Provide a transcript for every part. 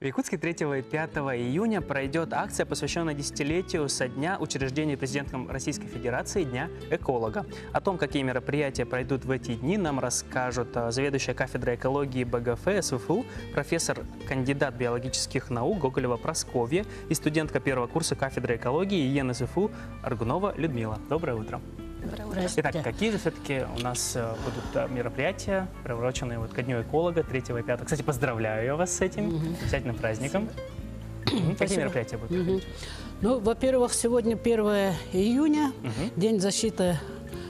В Якутске 3 и 5 июня пройдет акция, посвященная десятилетию со дня учреждения президентом Российской Федерации Дня эколога. О том, какие мероприятия пройдут в эти дни, нам расскажут заведующая кафедрой экологии БГФ СВФУ, профессор, кандидат биологических наук Гоголева Прасковья и студентка первого курса кафедры экологии ИЕН СВФУ Аргунова Людмила. Доброе утро. Итак, какие же все-таки у нас будут мероприятия, приуроченные вот ко Дню эколога 3 и 5? Кстати, поздравляю я вас с этим замечательным праздником. Какие мероприятия будут проходить? Ну, во-первых, сегодня 1 июня, День защиты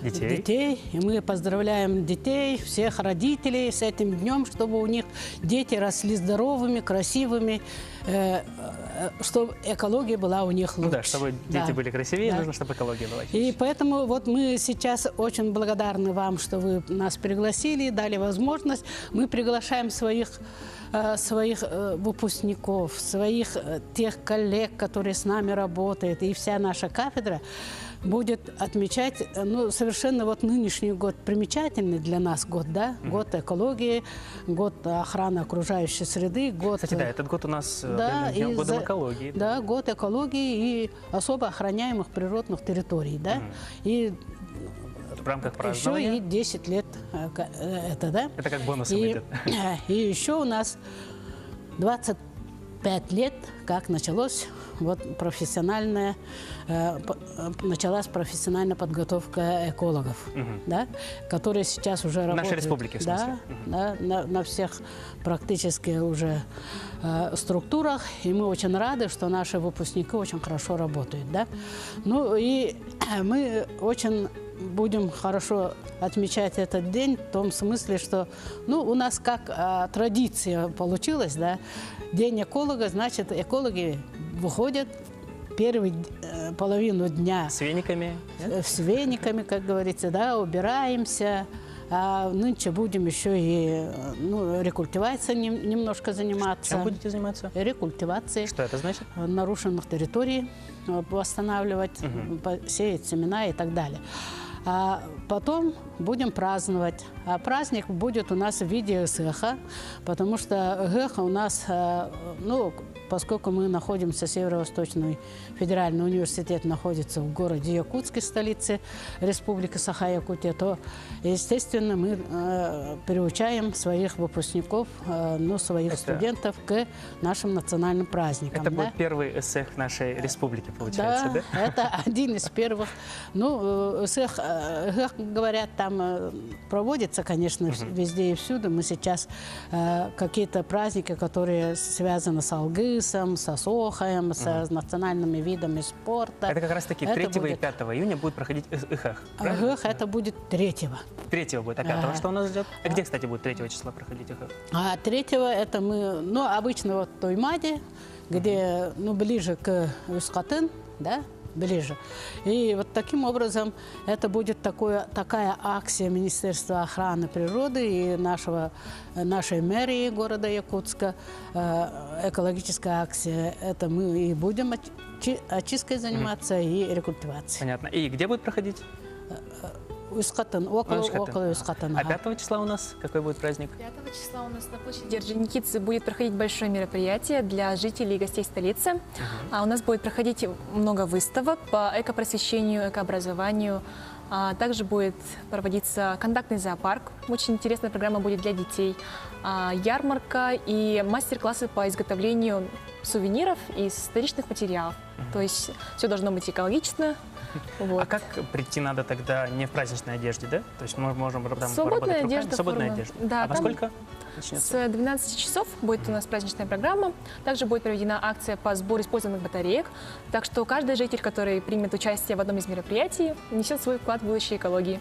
детей. И мы поздравляем детей, всех родителей с этим днем, чтобы у них дети росли здоровыми, красивыми, чтобы экология была у них лучше. Ну да, чтобы дети были красивее, нужно, чтобы экология была чище. И поэтому вот мы сейчас очень благодарны вам, что вы нас пригласили, дали возможность. Мы приглашаем своих выпускников, своих тех коллег, которые с нами работают, и вся наша кафедра будет отмечать, ну, совершенно вот нынешний год примечательный для нас год, да, год экологии, год охраны окружающей среды, год... Кстати, да, этот год у нас годом экологии. Да, год экологии и особо охраняемых природных территорий, да, и в рамках празднования. еще и 10 лет это, да. Это как бонусом идет. И еще у нас 25 лет, как началась профессиональная подготовка экологов, да, которые сейчас уже работают. В нашей республике, в смысле? Да, на всех практически уже структурах. И мы очень рады, что наши выпускники очень хорошо работают. Да. Ну и мы очень будем хорошо отмечать этот день в том смысле, что у нас как традиция получилась, да, День эколога, значит, экологи выходят первую половину дня с вениками, как говорится, да, убираемся. А нынче будем еще и рекультивацией немножко заниматься. Чем будете заниматься? Рекультивацией. Что это значит? Нарушенных территорий восстанавливать, сеять семена и так далее. А потом будем праздновать. А праздник будет у нас в виде ЭСЭХа, потому что ЭГЭХ у нас, поскольку мы находимся, Северо-Восточный федеральный университет находится в городе Якутске, столице Республики Саха-Якутия, то, естественно, мы приучаем своих выпускников, своих студентов к нашим национальным праздникам. Это будет первый ЭСЭХ нашей республики, получается, да? Да, это один из первых. ЭСЭХ, говорят, там проводится, конечно, везде и всюду. Мы сейчас какие-то праздники, которые связаны с Алгысом, с Осохаем, с национальными видами спорта. Это как раз-таки 3 и 5 июня будет проходить ЭХЭХ. ЭХЭХ это будет 3-го. 3-го будет, а 5-го что у нас ждет? А где, кстати, будет 3 числа проходить ЭХЭХ? А 3-го это мы, обычно вот в Тоймаде, где, ближе к Юскатын, да, ближе. И вот таким образом это будет такая акция Министерства охраны природы и нашей мэрии города Якутска, экологическая акция. Это мы и будем очисткой заниматься и рекультивацией. Понятно. И где будет проходить? Юскатын, около Юскатана. А 5 числа у нас какой будет праздник? 5 числа у нас на площади Орджоникидзе будет проходить большое мероприятие для жителей и гостей столицы. У нас будет проходить много выставок по экопросвещению, экообразованию. Также будет проводиться контактный зоопарк. Очень интересная программа будет для детей. Ярмарка и мастер-классы по изготовлению сувениров из вторичных материалов. То есть все должно быть экологично. Вот. А как прийти надо тогда не в праздничной одежде, да? То есть мы можем там свободная одежда. Свободная одежда. Да, а во сколько начнется? С 12 часов будет у нас праздничная программа. Также будет проведена акция по сбору использованных батареек. Так что каждый житель, который примет участие в одном из мероприятий, несет свой вклад в будущее экологии.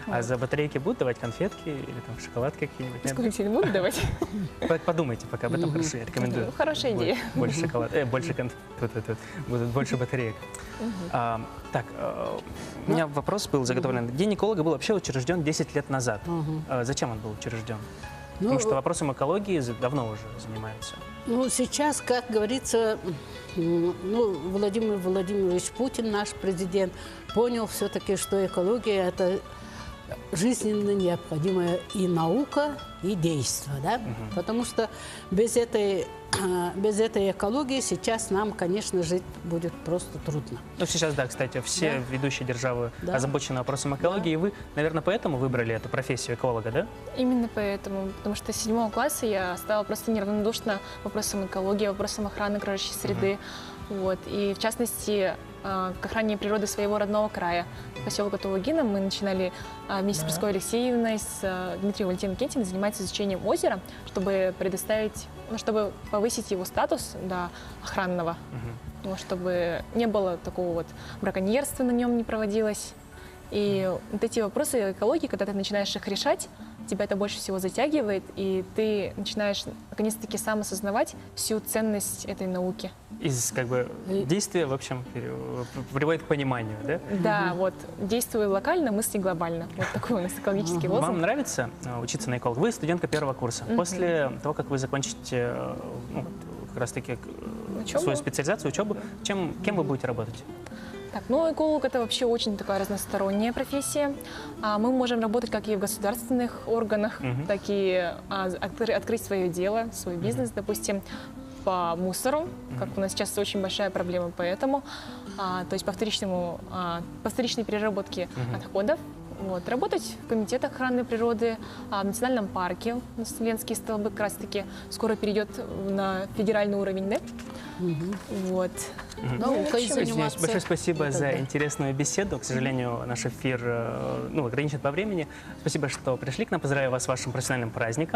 А за батарейки будут давать конфетки или там шоколадки какие-нибудь? Сколько не будут давать? Подумайте пока об этом хорошо, я рекомендую. Хорошая идея. Больше шоколада, будут больше батареек. Так, у меня вопрос был заготовлен. День эколога был вообще учрежден 10 лет назад. Зачем он был учрежден? Потому что вопросом экологии давно уже занимаются. Сейчас, как говорится, Владимир Владимирович Путин, наш президент, понял все-таки, что экология – это жизненно необходимая и наука, и действие, да? Потому что без этой без этой экологии сейчас нам, конечно, жить будет просто трудно. Ну, сейчас, да, кстати, все ведущие державы Да. озабочены вопросом экологии. И вы, наверное, поэтому выбрали эту профессию эколога, да? Именно поэтому, потому что с 7 класса я стала просто неравнодушна вопросам экологии, вопросам охраны окружающей среды. Вот. И в частности, к охране природы своего родного края, поселка Тулугина, мы начинали вместе с Прасковьей Алексеевной, с Дмитрием Валентиновичем Кентиным заниматься изучением озера, чтобы предоставить, ну, чтобы повысить его статус до охранного, ну, чтобы не было такого вот браконьерства на нем не проводилось. И вот эти вопросы экологии, когда ты начинаешь их решать, тебя это больше всего затягивает, и ты начинаешь наконец-таки сам осознавать всю ценность этой науки. Из как бы действия, в общем, приводит к пониманию, да? Да, вот, действуй локально, мысли глобально. Вот такой у нас экологический лозунг. Вам нравится учиться на эколога? Вы студентка первого курса. После того, как вы закончите ну, вот, как раз-таки Учебу? свою специализацию, учебу, кем вы будете работать? Так, ну, эколог – это вообще очень такая разносторонняя профессия. Мы можем работать как и в государственных органах, так и открыть свое дело, свой бизнес, допустим, по мусору, как у нас сейчас очень большая проблема поэтому, то есть по вторичной переработке отходов. Вот, работать в комитетах охраны природы, в национальном парке. У нас Ленские столбы как раз-таки скоро перейдет на федеральный уровень, да? Вот. Наукой Извиняюсь, заниматься. большое спасибо и так за далее. интересную беседу. К сожалению, наш эфир ограничен по времени. Спасибо, что пришли к нам. Поздравляю вас с вашим профессиональным праздником.